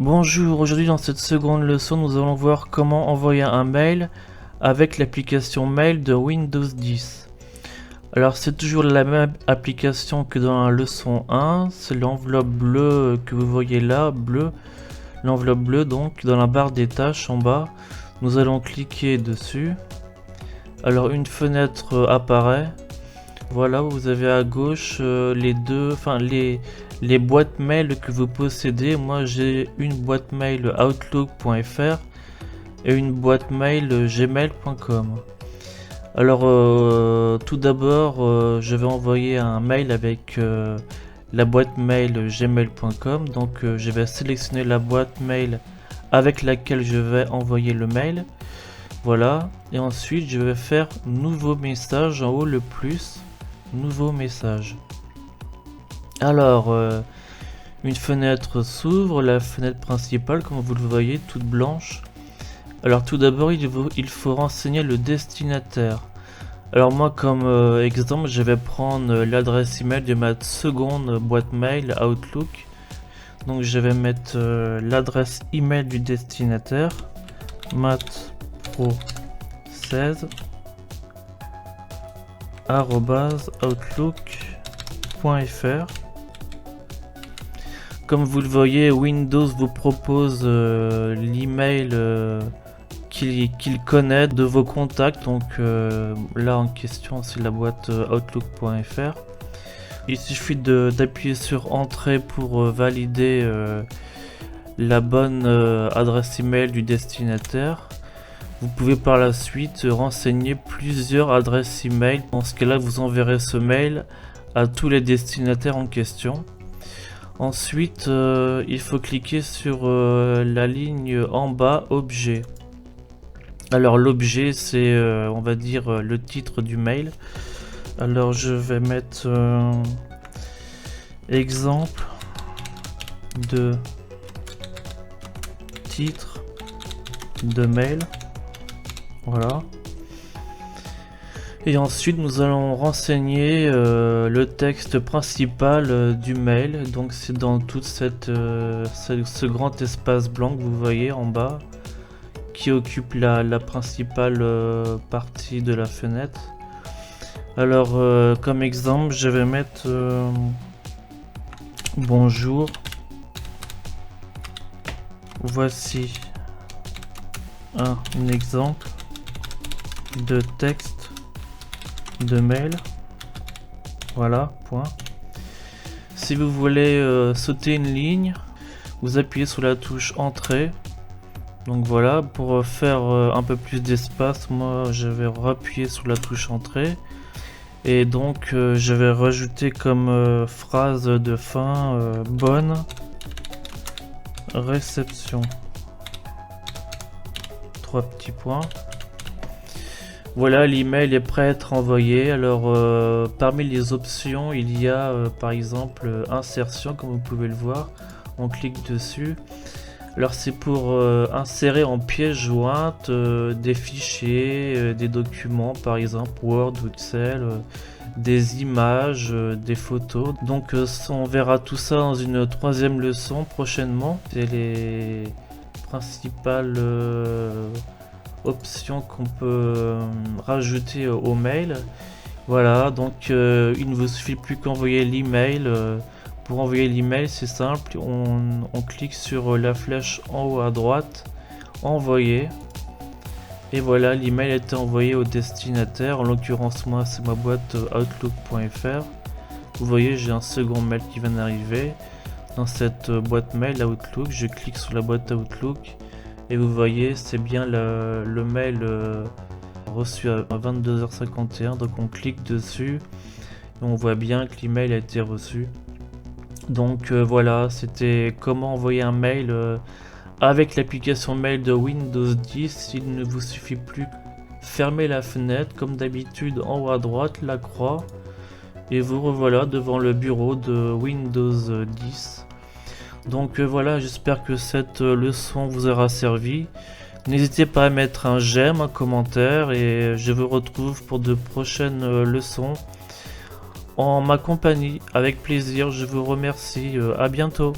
Bonjour, aujourd'hui dans cette seconde leçon, nous allons voir comment envoyer un mail avec l'application mail de Windows 10. Alors c'est toujours la même application que dans la leçon 1, c'est l'enveloppe bleue que vous voyez là, l'enveloppe bleue donc dans la barre des tâches en bas. Nous allons cliquer dessus. Alors une fenêtre apparaît. Voilà, vous avez à gauche les boîtes mail que vous possédez. Moi j'ai une boîte mail outlook.fr et une boîte mail gmail.com. Alors tout d'abord je vais envoyer un mail avec la boîte mail gmail.com. Donc je vais sélectionner la boîte mail avec laquelle je vais envoyer le mail. Voilà, et ensuite je vais faire nouveau message en haut, le plus, nouveau message. Alors une fenêtre s'ouvre, la fenêtre principale comme vous le voyez toute blanche. Alors tout d'abord il faut renseigner le destinataire. Alors moi comme exemple je vais prendre l'adresse email de ma seconde boîte mail Outlook. Donc je vais mettre l'adresse email du destinataire, matpro16 @outlook.fr. Comme vous le voyez, Windows vous propose l'email qu'il connaît de vos contacts. Donc là en question c'est la boîte outlook.fr. Il suffit d'appuyer sur entrée pour valider la bonne adresse email du destinataire. Vous pouvez par la suite renseigner plusieurs adresses email. Dans ce cas-là, vous enverrez ce mail à tous les destinataires en question. Ensuite, il faut cliquer sur la ligne en bas, objet. Alors l'objet, c'est, on va dire, le titre du mail. Alors je vais mettre exemple de titre de mail. Voilà. Et ensuite nous allons renseigner le texte principal du mail. Donc c'est dans toute ce grand espace blanc que vous voyez en bas, qui occupe la principale partie de la fenêtre. Alors comme exemple je vais mettre bonjour, voici un exemple de texte de mail. Voilà, point. Si vous voulez sauter une ligne, vous appuyez sur la touche entrée. Donc voilà, pour faire un peu plus d'espace, moi je vais appuyer sur la touche entrée. Et donc je vais rajouter comme phrase de fin bonne réception. 3 petits points. Voilà, l'email est prêt à être envoyé. Alors parmi les options il y a par exemple insertion, comme vous pouvez le voir. On clique dessus. Alors c'est pour insérer en pièce jointe des fichiers, des documents par exemple Word ou Excel, des images, des photos. Donc on verra tout ça dans une troisième leçon prochainement. C'est les principales options qu'on peut rajouter au mail. Voilà, donc il ne vous suffit plus qu'envoyer l'email. Pour envoyer l'email, c'est simple, on clique sur la flèche en haut à droite, envoyer, et voilà, l'email a été envoyé au destinataire. En l'occurrence, moi, c'est ma boîte outlook.fr. Vous voyez, j'ai un second mail qui vient d'arriver dans cette boîte mail Outlook. Je clique sur la boîte Outlook et vous voyez, c'est bien le mail reçu à 22h51. Donc on clique dessus et on voit bien que l'email a été reçu. Donc voilà, c'était comment envoyer un mail avec l'application mail de Windows 10. Il ne vous suffit plus fermer la fenêtre comme d'habitude en haut à droite, la croix, et vous revoilà devant le bureau de Windows 10. Donc voilà, j'espère que cette leçon vous aura servi. N'hésitez pas à mettre un j'aime, un commentaire, et je vous retrouve pour de prochaines leçons en ma compagnie. Avec plaisir, je vous remercie. À bientôt.